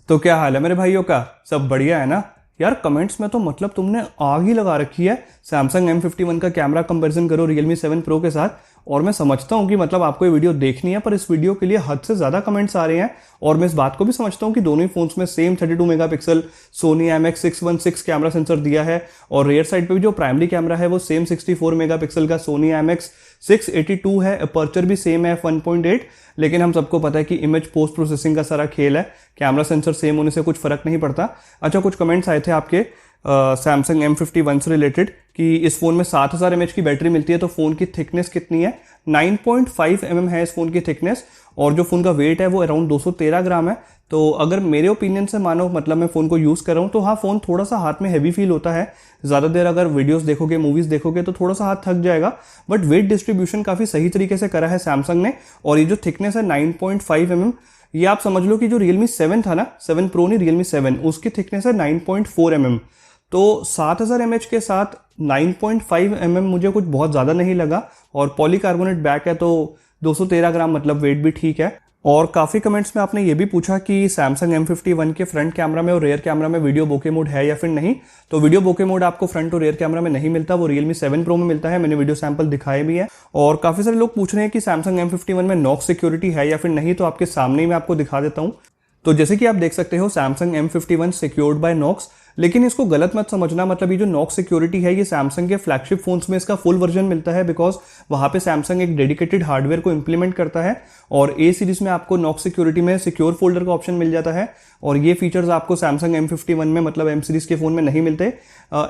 तो क्या हाल है मेरे भाइयों का। सब बढ़िया है ना यार। कमेंट्स में तो मतलब तुमने आग ही लगा रखी है। सैमसंग M51 का कैमरा कंपैरिजन करो Realme 7 Pro के साथ। और मैं समझता हूँ कि मतलब आपको ये वीडियो देखनी है, पर इस वीडियो के लिए हद से ज़्यादा कमेंट्स आ रहे हैं। और मैं इस बात को भी समझता हूँ कि दोनों ही फोन्स में same 32 megapixel Sony IMX616 camera sensor दिया है। और रेयर साइड पे भी जो प्राइमरी कैमरा है वो सेम 64 मेगापिक्सल का Sony IMX682 है। अपर्चर भी सेम है f1.8। लेकिन हम सबको पता है कि इमेज पोस्ट प्रोसेसिंग का सारा खेल है, कैमरा सेंसर सेम होने से कुछ फर्क नहीं पड़ता। अच्छा, कुछ कमेंट्स आए थे आपके सैमसंग M51 से रिलेटेड कि इस फोन में 7000 mAh की बैटरी मिलती है, तो फोन की थिकनेस कितनी है। 9.5 mm है इस फोन की थिकनेस। और जो फोन का वेट है वो अराउंड 213 ग्राम है। तो अगर मेरे ओपिनियन से मानो, मतलब मैं फोन को यूज कर रहा हूँ, तो हाँ फोन थोड़ा सा हाथ में हैवी फील होता है। ज्यादा देर अगर वीडियोस देखोगे, मूवीज देखोगे तो थोड़ा सा हाथ थक जाएगा। बट वेट डिस्ट्रीब्यूशन काफी सही तरीके से करा है सैमसंग ने। और ये जो थिकनेस है 9.5 mm, ये आप समझ लो कि जो Realme 7 था ना, 7 Pro नहीं Realme 7, उसकी थिकनेस है 9.4 mm। तो 7000 mAh के साथ 9.5 mm मुझे कुछ बहुत ज़्यादा नहीं लगा। और पॉलीकार्बोनेट बैक है तो 213 ग्राम, मतलब वेट भी ठीक है। और काफ़ी कमेंट्स में आपने ये भी पूछा कि सैमसंग M51 के फ्रंट कैमरा में और रेयर कैमरा में वीडियो बोके मोड है या फिर नहीं। तो वीडियो बोके मोड आपको फ्रंट और रेयर कैमरा में नहीं मिलता, वो Realme 7 Pro में मिलता है। मैंने वीडियो सैंपल दिखाए भी है। और काफ़ी सारे लोग पूछ रहे हैं कि सैमसंग M51 में नॉक्स सिक्योरिटी है या फिर नहीं, तो आपके सामने ही मैं आपको दिखा देता हूँ। तो जैसे कि आप देख सकते हो Samsung M51 secured by Knox. लेकिन इसको गलत मत समझना, मतलब ये जो नॉक्स सिक्योरिटी है ये सैमसंग के फ्लैगशिप फोन्स में इसका फुल वर्जन मिलता है, बिकॉज वहां पे सैमसंग एक डेडिकेटेड हार्डवेयर को इंप्लीमेंट करता है। और ए सीरीज में आपको नॉक्स सिक्योरिटी में सिक्योर फोल्डर का ऑप्शन मिल जाता है। और ये फीचर्स आपको सैमसंग M51 में, मतलब एम सीरीज के फोन में नहीं मिलते।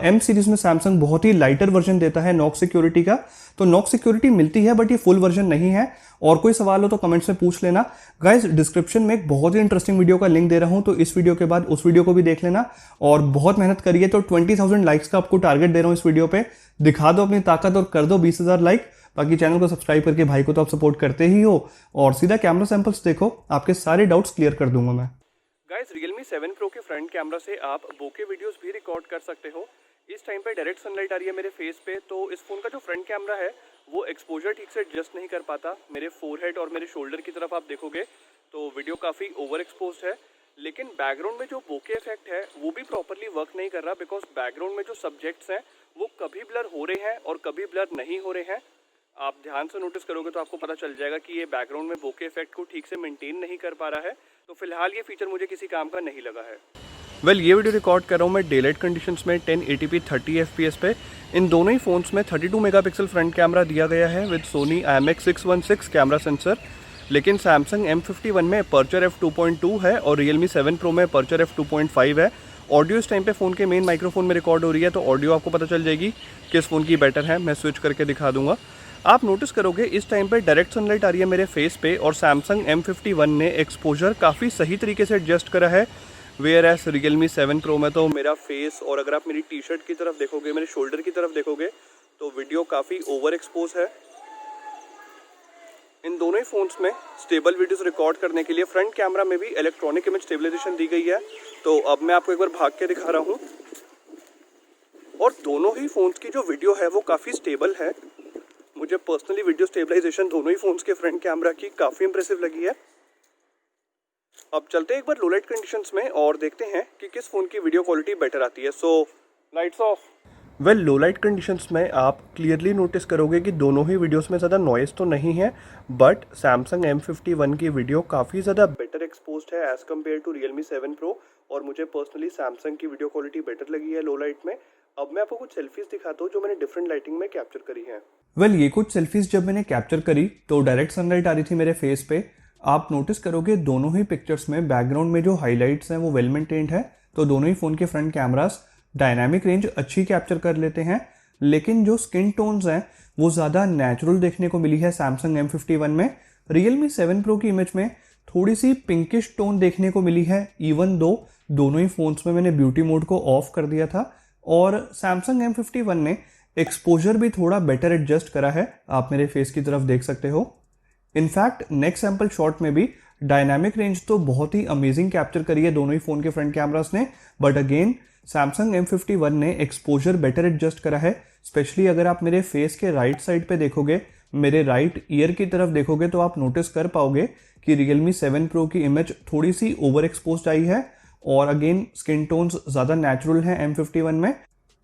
एम सीरीज में सैमसंग बहुत ही लाइटर वर्जन देता है नॉक्स सिक्योरिटी का। तो नॉक्स सिक्योरिटी मिलती है बट ये फुल वर्जन नहीं है। और कोई सवाल हो तो कमेंट्स में पूछ लेना। गाइस, डिस्क्रिप्शन में एक बहुत ही इंटरेस्टिंग वीडियो का लिंक दे रहा हूं, तो इस वीडियो के बाद उस वीडियो को भी देख लेना। और बहुत मेहनत करिए, तो 20,000 लाइक्स का आपको टारगेट दे रहा हूं इस वीडियो पे। दिखा दो अपनी ताकत और कर दो 20,000 लाइक। बाकी चैनल को सब्सक्राइब करके भाई को तो आप सपोर्ट करते ही हो। और सीधा कैमरा सैंपल्स देखो, आपके सारे डाउट्स क्लियर कर दूंगा मैं। गाइस, Realme 7 Pro के फ्रंट कैमरा से आप बोके वीडियोस भी रिकॉर्ड कर सकते हो। इस टाइम पे डायरेक्ट सनलाइट आ रही है मेरे फेस पे, तो इस फोन का जो फ्रंट कैमरा है वो एक्सपोजर ठीक से एडजस्ट नहीं कर पाता। मेरे फोरहेड और मेरे शोल्डर की तरफ आप देखोगे तो वीडियो काफ़ी ओवर एक्सपोज्ड है। लेकिन बैकग्राउंड में जो बोके इफेक्ट है वो भी प्रॉपरली वर्क नहीं कर रहा, बिकॉज बैकग्राउंड में जो सब्जेक्ट्स हैं वो कभी ब्लर हो रहे हैं और कभी ब्लर नहीं हो रहे हैं। आप ध्यान से नोटिस करोगे तो आपको पता चल जाएगा कि ये बैकग्राउंड में बोके इफेक्ट को ठीक से मेंटेन नहीं कर पा रहा है। तो फिलहाल ये फीचर मुझे किसी काम का नहीं लगा है। ये वीडियो रिकॉर्ड कर रहा हूँ मैं डेलाइट कंडीशंस में 1080p 30 fps पे। इन दोनों ही फोन्स में 32 मेगापिक्सल फ्रंट कैमरा दिया गया है with Sony IMX616 camera sensor. लेकिन सैमसंग M51 में अपर्चर f2.2 है और Realme 7 Pro में अपर्चर f2.5 है। ऑडियो इस टाइम पे फ़ोन के मेन माइक्रोफोन में रिकॉर्ड हो रही है, तो ऑडियो आपको पता चल जाएगी किस फ़ोन की बेटर है। मैं स्विच करके दिखा दूंगा। आप नोटिस करोगे इस टाइम पे डायरेक्ट सनलाइट आ रही है मेरे फेस पे, और सैमसंग M51 ने एक्सपोजर काफ़ी सही तरीके से एडजस्ट करा है। वेयर एस Realme 7 Pro में तो मेरा फेस, और अगर आप मेरी टी शर्ट की तरफ देखोगे, मेरे शोल्डर की तरफ देखोगे, तो वीडियो काफ़ी ओवर एक्सपोज है। इन दोनों ही फोन्स में स्टेबल वीडियोस रिकॉर्ड करने के लिए फ्रंट कैमरा में भी इलेक्ट्रॉनिक इमेज स्टेबलाइजेशन दी गई है। तो अब मैं आपको एक बार भाग के दिखा रहा हूँ। और दोनों ही फोन्स की जो वीडियो है वो काफ़ी स्टेबल है। मुझे पर्सनली वीडियो स्टेबलाइजेशन दोनों ही फोन्स के फ्रंट कैमरा की काफ़ी इंप्रेसिव लगी है। अब चलते हैं एक बार लो लाइट कंडीशंस में और देखते हैं कि किस फ़ोन की वीडियो क्वालिटी बेटर आती है। So lights off. Low light conditions में आप क्लियरली नोटिस करोगे कि दोनों ही वीडियोस में ज़्यादा नॉइस तो नहीं है, बट सैमसंग M51 की वीडियो काफ़ी ज़्यादा बेटर एक्सपोज्ड है as compare to Realme 7 Pro। और मुझे पर्सनली सैमसंग की वीडियो क्वालिटी बेटर लगी है लो लाइट में। अब मैं आपको कुछ सेल्फीज दिखाता हूँ जो मैंने डिफरेंट लाइटिंग में कैप्चर करी है। ये कुछ सेल्फीज जब मैंने कैप्चर करी तो डायरेक्ट सनलाइट आ रही थी मेरे फेस पे। आप नोटिस करोगे दोनों ही पिक्चर्स में बैकग्राउंड में जो हाइलाइट्स हैं वो वेल मेंटेन्ड है। तो दोनों ही फोन के फ्रंट कैमरास डायनामिक रेंज अच्छी कैप्चर कर लेते हैं। लेकिन जो स्किन टोन्स हैं वो ज़्यादा नेचुरल देखने को मिली है सैमसंग M51 में। Realme 7 Pro की इमेज में थोड़ी सी पिंकिश टोन देखने को मिली है, इवन दो दोनों ही फोन्स में मैंने ब्यूटी मोड को ऑफ कर दिया था। और सैमसंग M51 ने एक्सपोजर भी थोड़ा बेटर एडजस्ट करा है, आप मेरे फेस की तरफ देख सकते हो। इनफैक्ट नेक्स्ट सैंपल शॉट में भी डायनामिक रेंज तो बहुत ही अमेजिंग कैप्चर करी है दोनों ही फोन के फ्रंट कैमरास ने। बट अगेन सैमसंग M51 ने एक्सपोजर बेटर एडजस्ट करा है। स्पेशली अगर आप मेरे फेस के राइट साइड पे देखोगे, मेरे राइट ईयर की तरफ देखोगे, तो आप नोटिस कर पाओगे कि Realme 7 Pro की इमेज थोड़ी सी ओवर एक्सपोज्ड आई है। और अगेन स्किन टोन्स ज़्यादा नेचुरल हैं M51 में।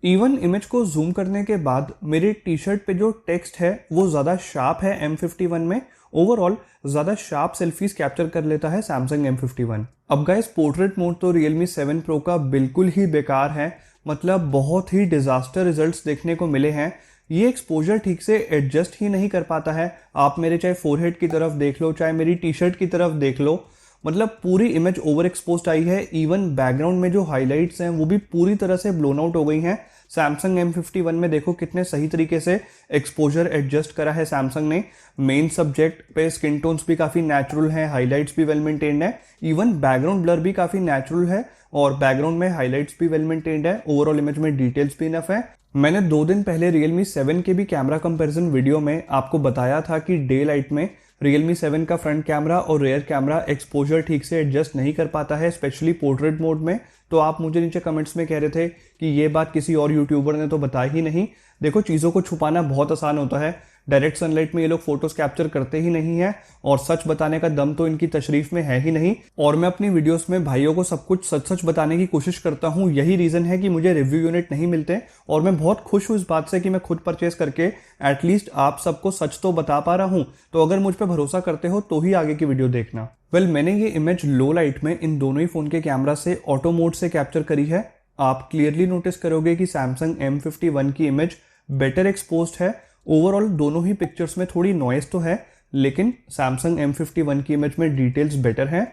इवन इमेज को जूम करने के बाद मेरे टी शर्ट पे जो टेक्स्ट है वो ज़्यादा शार्प है M51 में। ओवरऑल ज़्यादा शार्प सेल्फीज कैप्चर कर लेता है Samsung M51। अब गाइस पोर्ट्रेट मोड तो Realme 7 Pro का बिल्कुल ही बेकार है, मतलब बहुत ही डिजास्टर रिजल्ट्स देखने को मिले हैं। ये एक्सपोजर ठीक से एडजस्ट ही नहीं कर पाता है। आप मेरे चाहे फोरहेड की तरफ देख लो, चाहे मेरी टी शर्ट की तरफ देख लो, मतलब पूरी इमेज ओवर एक्सपोज आई है। इवन बैकग्राउंड में जो हाइलाइट्स हैं वो भी पूरी तरह से ब्लोन आउट हो गई हैं। Samsung M51 में देखो कितने सही तरीके से एक्सपोजर एडजस्ट करा है Samsung ने। मेन सब्जेक्ट पे स्किन टोन्स भी काफी नेचुरल हैं, हाइलाइट्स भी वेल मेंटेन्ड है, इवन बैकग्राउंड ब्लर भी काफी नेचुरल है और बैकग्राउंड में हाइलाइट्स भी वेल मेंटेन्ड है। ओवरऑल इमेज में डिटेल्स भी इनफ है। मैंने 2 दिन पहले Realme 7 के भी कैमरा कंपैरिजन वीडियो में आपको बताया था कि डे लाइट में Realme 7 का फ्रंट कैमरा और रेयर कैमरा एक्सपोजर ठीक से एडजस्ट नहीं कर पाता है, स्पेशली पोर्ट्रेट मोड में। तो आप मुझे नीचे कमेंट्स में कह रहे थे कि ये बात किसी और यूट्यूबर ने तो बताई ही नहीं। देखो चीज़ों को छुपाना बहुत आसान होता है। डायरेक्ट सनलाइट में ये लोग फोटोज कैप्चर करते ही नहीं है और सच बताने का दम तो इनकी तशरीफ में है ही नहीं। और मैं अपनी वीडियोस में भाइयों को सब कुछ सच सच बताने की कोशिश करता हूँ। यही रीजन है कि मुझे रिव्यू यूनिट नहीं मिलते और मैं बहुत खुश हूँ इस बात से कि मैं खुद परचेस करके एटलीस्ट आप सबको सच तो बता पा रहा हूँ। तो अगर मुझ पर भरोसा करते हो तो ही आगे की वीडियो देखना। मैंने ये इमेज लो लाइट में इन दोनों ही फोन के कैमरा से ऑटो मोड से कैप्चर करी है। आप क्लियरली नोटिस करोगे कि Samsung M51 की इमेज बेटर एक्सपोज्ड है। ओवरऑल दोनों ही पिक्चर्स में थोड़ी नॉइस तो है, लेकिन Samsung M51 की इमेज में डिटेल्स बेटर हैं।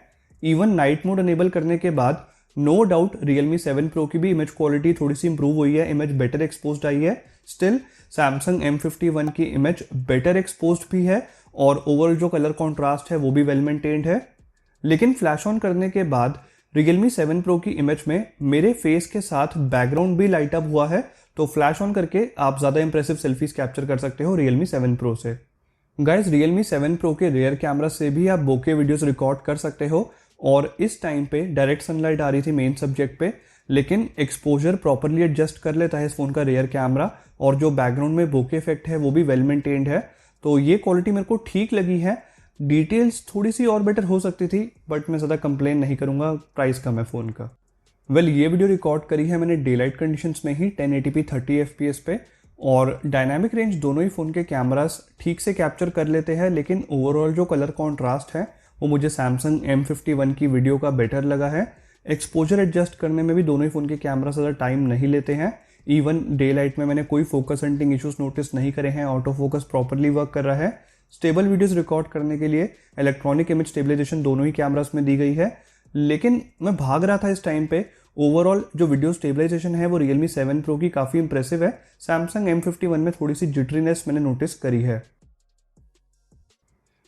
इवन नाइट मोड अनेबल करने के बाद नो डाउट Realme 7 Pro की भी इमेज क्वालिटी थोड़ी सी इंप्रूव हुई है, इमेज बेटर एक्सपोज्ड आई है। स्टिल Samsung M51 की इमेज बेटर एक्सपोज्ड भी है और ओवरऑल जो कलर कॉन्ट्रास्ट है वो भी वेल मेंटेन्ड है। लेकिन फ्लैश ऑन करने के बाद Realme 7 Pro की इमेज में मेरे फेस के साथ बैकग्राउंड भी लाइट अप हुआ है। तो फ्लैश ऑन करके आप ज़्यादा इंप्रेसिव सेल्फीज कैप्चर कर सकते हो Realme 7 Pro से। गाइस Realme 7 Pro के रेयर कैमरा से भी आप बोके वीडियोस रिकॉर्ड कर सकते हो और इस टाइम पे डायरेक्ट सनलाइट आ रही थी मेन सब्जेक्ट पे, लेकिन एक्सपोजर प्रॉपरली एडजस्ट कर लेता है इस फोन का रेयर कैमरा और जो बैकग्राउंड में बोके इफेक्ट है वो भी वेल मेंटेन्ड है। तो ये क्वालिटी मेरे को ठीक लगी है। डिटेल्स थोड़ी सी और बेटर हो सकती थी बट मैं ज़्यादा कंप्लेन नहीं करूँगा, प्राइस कम है फ़ोन का। ये वीडियो रिकॉर्ड करी है मैंने डे लाइट कंडीशंस में ही 1080p 30 fps पे और डायनामिक रेंज दोनों ही फ़ोन के कैमरास ठीक से कैप्चर कर लेते हैं, लेकिन ओवरऑल जो कलर कॉन्ट्रास्ट है वो मुझे Samsung M51 की वीडियो का बेटर लगा है। एक्सपोजर एडजस्ट करने में भी दोनों ही फ़ोन के कैमरा ज़्यादा टाइम नहीं लेते हैं। इवन डे लाइट में मैंने कोई फोकस हंटिंग इश्यूज नोटिस नहीं करे हैं, ऑटो फोकस प्रॉपरली वर्क कर रहा है। स्टेबल वीडियोस रिकॉर्ड करने के लिए इलेक्ट्रॉनिक इमेज स्टेबलाइजेशन दोनों ही कैमरास में दी गई है, लेकिन मैं भाग रहा था इस टाइम पे। ओवरऑल जो वीडियो स्टेबलाइजेशन है वो Realme 7 Pro की काफ़ी इंप्रेसिव है। Samsung M51 में थोड़ी सी जिटरीनेस मैंने नोटिस करी है।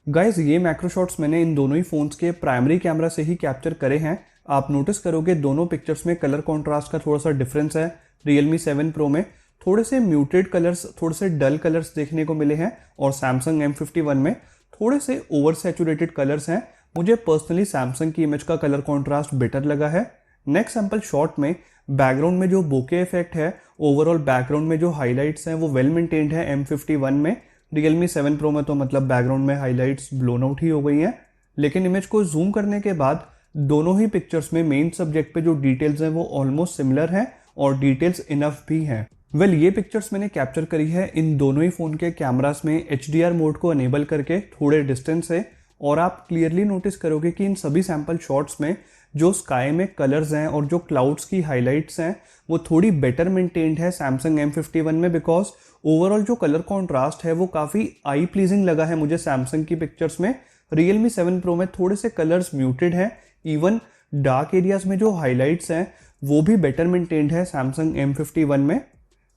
गाइज ये मैक्रो शॉट्स मैंने इन दोनों ही फोन्स के प्राइमरी कैमरा से ही कैप्चर करे हैं। आप नोटिस करोगे दोनों पिक्चर्स में कलर कॉन्ट्रास्ट का थोड़ा सा डिफरेंस है। Realme 7 Pro में थोड़े से म्यूटेड कलर्स, थोड़े से डल कलर्स देखने को मिले हैं और Samsung M51 में थोड़े से ओवर सैचुरेटेड कलर्स हैं। मुझे पर्सनली Samsung की इमेज का कलर कॉन्ट्रास्ट बेटर लगा है। नेक्स्ट सैंपल शॉट में बैकग्राउंड में जो बोके इफेक्ट है, ओवरऑल बैकग्राउंड में जो हाइलाइट्स हैं वो वेल मेंटेन्ड है M51 में। Realme 7 Pro में तो मतलब बैकग्राउंड में हाइलाइट्स ब्लोन आउट ही हो गई हैं। लेकिन इमेज को जूम करने के बाद दोनों ही पिक्चर्स में मेन सब्जेक्ट पे जो डिटेल्स हैं वो ऑलमोस्ट सिमिलर हैं और डिटेल्स इनफ भी हैं। ये पिक्चर्स मैंने कैप्चर करी है इन दोनों ही फोन के कैमरास में HDR मोड को अनेबल करके थोड़े डिस्टेंस से, और आप क्लियरली नोटिस करोगे कि इन सभी सैंपल शॉट्स में जो स्काई में कलर्स हैं और जो क्लाउड्स की हाइलाइट्स हैं वो थोड़ी बेटर मेंटेन्ड है Samsung M51 में, बिकॉज ओवरऑल जो कलर कॉन्ट्रास्ट है वो काफ़ी आई प्लीजिंग लगा है मुझे Samsung की पिक्चर्स में। Realme 7 Pro में थोड़े से कलर्स म्यूटेड हैं, इवन डार्क एरियाज में जो हाइलाइट्स हैं वो भी बेटर मेंटेन्ड है Samsung M51 में।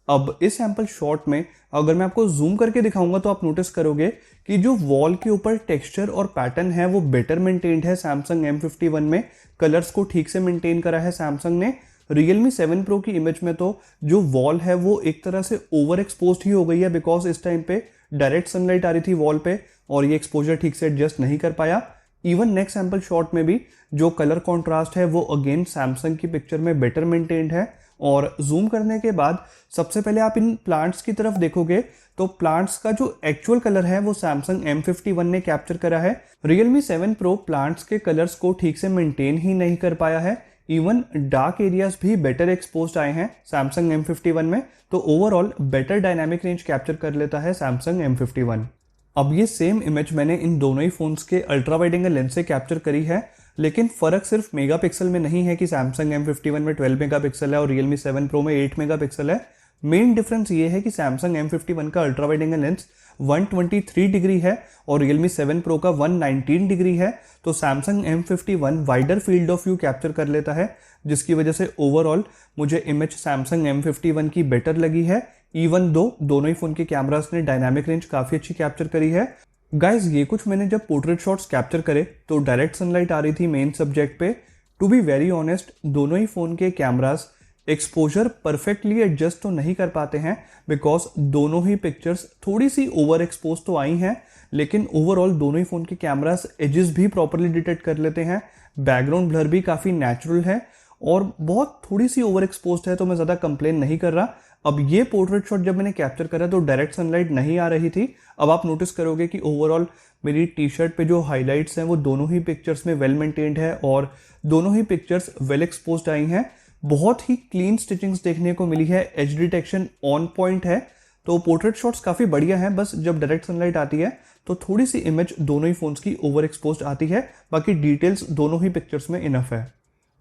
अब इस सैंपल शॉट में अगर मैं आपको जूम करके दिखाऊंगा तो आप नोटिस करोगे कि जो वॉल के ऊपर टेक्सचर और पैटर्न है वो बेटर मेंटेन्ड है Samsung M51 में। कलर्स को ठीक से मेंटेन करा है Samsung ने। Realme 7 Pro की इमेज में तो जो वॉल है वो एक तरह से ओवर एक्सपोज ही हो गई है, बिकॉज इस टाइम पे डायरेक्ट सनलाइट आ रही थी वॉल पे और ये एक्सपोजर ठीक से एडजस्ट नहीं कर पाया। इवन नेक्स्ट सैंपल शॉट में भी जो कलर कॉन्ट्रास्ट है वो अगेन Samsung की पिक्चर में बेटर मेंटेन्ड है। और जूम करने के बाद सबसे पहले आप इन प्लांट्स की तरफ देखोगे तो प्लांट्स का जो एक्चुअल कलर है वो Samsung M51 ने कैप्चर करा है। Realme 7 Pro प्लांट्स के कलर्स को ठीक से मेंटेन ही नहीं कर पाया है। इवन डार्क एरियाज भी बेटर एक्सपोज्ड आए हैं सैमसंग M51 में। तो overall better dynamic range capture कर लेता है सैमसंग M51। अब ये सेम इमेज मैंने इन दोनों ही फोन्स के अल्ट्रा वाइड एंगल लेंस से कैप्चर करी है, लेकिन फर्क सिर्फ मेगापिक्सल में नहीं है कि सैमसंग M51 में 12 मेगापिक्सल है और Realme 7 Pro में 8 मेगापिक्सल है। मेन डिफरेंस ये है कि सैमसंग M51 का ultra wide angle lens 123 degree है और Realme 7 Pro का 119 डिग्री है। तो Samsung M51 wider field of view capture कर लेता है, जिसकी वजह से ओवरऑल मुझे इमेज सैमसंग M51 की बेटर लगी है। इवन दो दोनों ही फोन के कैमरास ने डायनामिक रेंज काफी अच्छी कैप्चर करी है। गाइज ये कुछ मैंने जब पोर्ट्रेट शॉट्स कैप्चर करे तो डायरेक्ट सनलाइट आ रही थी मेन सब्जेक्ट पे। टू बी वेरी ऑनेस्ट, दोनों ही फोन के कैमरास एक्सपोजर परफेक्टली एडजस्ट तो नहीं कर पाते हैं, बिकॉज दोनों ही पिक्चर्स थोड़ी सी ओवर एक्सपोज तो आई हैं, लेकिन ओवरऑल दोनों ही फोन के कैमरास एजेस भी प्रॉपरली डिटेक्ट कर लेते हैं। बैकग्राउंड ब्लर भी काफी नेचुरल है और बहुत थोड़ी सी ओवर एक्सपोज है, तो मैं ज्यादा कंप्लेन नहीं कर रहा। अब ये पोर्ट्रेट शॉट जब मैंने कैप्चर करा तो डायरेक्ट सनलाइट नहीं आ रही थी। अब आप नोटिस करोगे कि ओवरऑल मेरी टी शर्ट पे जो हाइलाइट्स हैं वो दोनों ही पिक्चर्स में वेल मेंटेन्ड है और दोनों ही पिक्चर्स वेल एक्सपोज्ड आई हैं। बहुत ही क्लीन स्टिचिंग्स देखने को मिली है, एज डिटेक्शन ऑन पॉइंट है। तो पोर्ट्रेट शॉट्स काफी बढ़िया हैं, बस जब डायरेक्ट सनलाइट आती है तो थोड़ी सी इमेज दोनों ही फोन्स की ओवर एक्सपोज्ड आती है, बाकी डिटेल्स दोनों ही पिक्चर्स में इनफ है।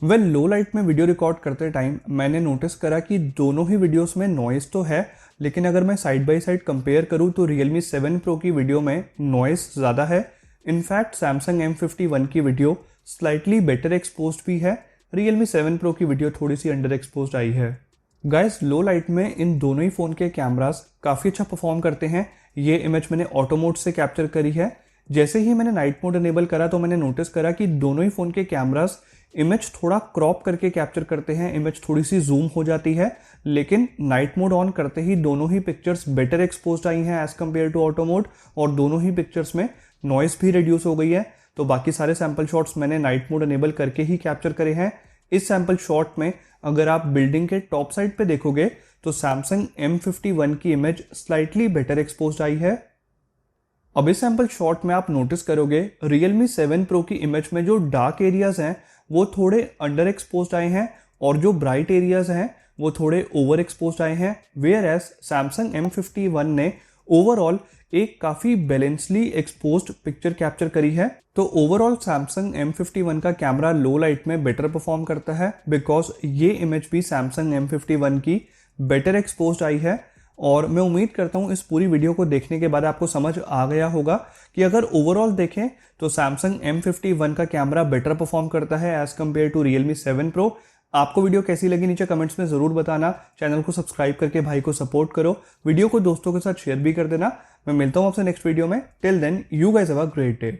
लो लाइट में वीडियो रिकॉर्ड करते टाइम मैंने नोटिस करा कि दोनों ही वीडियोस में नॉइस तो है, लेकिन अगर मैं साइड बाय साइड कंपेयर करूं तो Realme 7 Pro की वीडियो में नॉइस ज़्यादा है। इनफैक्ट सैमसंग M51 की वीडियो स्लाइटली बेटर एक्सपोज्ड भी है, Realme 7 Pro की वीडियो थोड़ी सी अंडर एक्सपोज्ड आई है। गाइस लो लाइट में इन दोनों ही फ़ोन के कैमरास काफ़ी अच्छा परफॉर्म करते हैं। ये इमेज मैंने ऑटो मोड से कैप्चर करी है। जैसे ही मैंने नाइट मोड इनेबल करा तो मैंने नोटिस करा कि दोनों ही फ़ोन के कैमरास इमेज थोड़ा क्रॉप करके कैप्चर करते हैं, इमेज थोड़ी सी जूम हो जाती है, लेकिन नाइट मोड ऑन करते ही दोनों ही पिक्चर्स बेटर एक्सपोज्ड आई हैं as compare to auto mode और दोनों ही पिक्चर्स में नॉइस भी रिड्यूस हो गई है। तो बाकी सारे सैंपल शॉट्स मैंने नाइट मोड इनेबल करके ही कैप्चर करे हैं। इस सैंपल शॉट में अगर आप बिल्डिंग के टॉप साइड पे देखोगे तो सैमसंग M51 की इमेज स्लाइटली बेटर एक्सपोज्ड आई है। अब इस सैंपल शॉट में आप नोटिस करोगे Realme 7 Pro की इमेज में जो डार्क एरियाज हैं वो थोड़े अंडर एक्सपोज्ड आए हैं और जो ब्राइट एरियाज हैं वो थोड़े ओवर एक्सपोज्ड आए हैं। वेयर एज सैमसंग M51 ने ओवरऑल एक काफी बैलेंसली एक्सपोज्ड पिक्चर कैप्चर करी है। तो ओवरऑल सैमसंग M51 का कैमरा लो लाइट में बेटर परफॉर्म करता है, बिकॉज ये इमेज भी सैमसंग M51 की बेटर एक्सपोज्ड आई है। और मैं उम्मीद करता हूं इस पूरी वीडियो को देखने के बाद आपको समझ आ गया होगा कि अगर ओवरऑल देखें तो सैमसंग M51 का कैमरा बेटर परफॉर्म करता है as compare to Realme 7 Pro। आपको वीडियो कैसी लगी नीचे कमेंट्स में जरूर बताना। चैनल को सब्सक्राइब करके भाई को सपोर्ट करो, वीडियो को दोस्तों के साथ शेयर भी कर देना। मैं मिलता हूं आपसे नेक्स्ट वीडियो में। Till then you guys have a great day.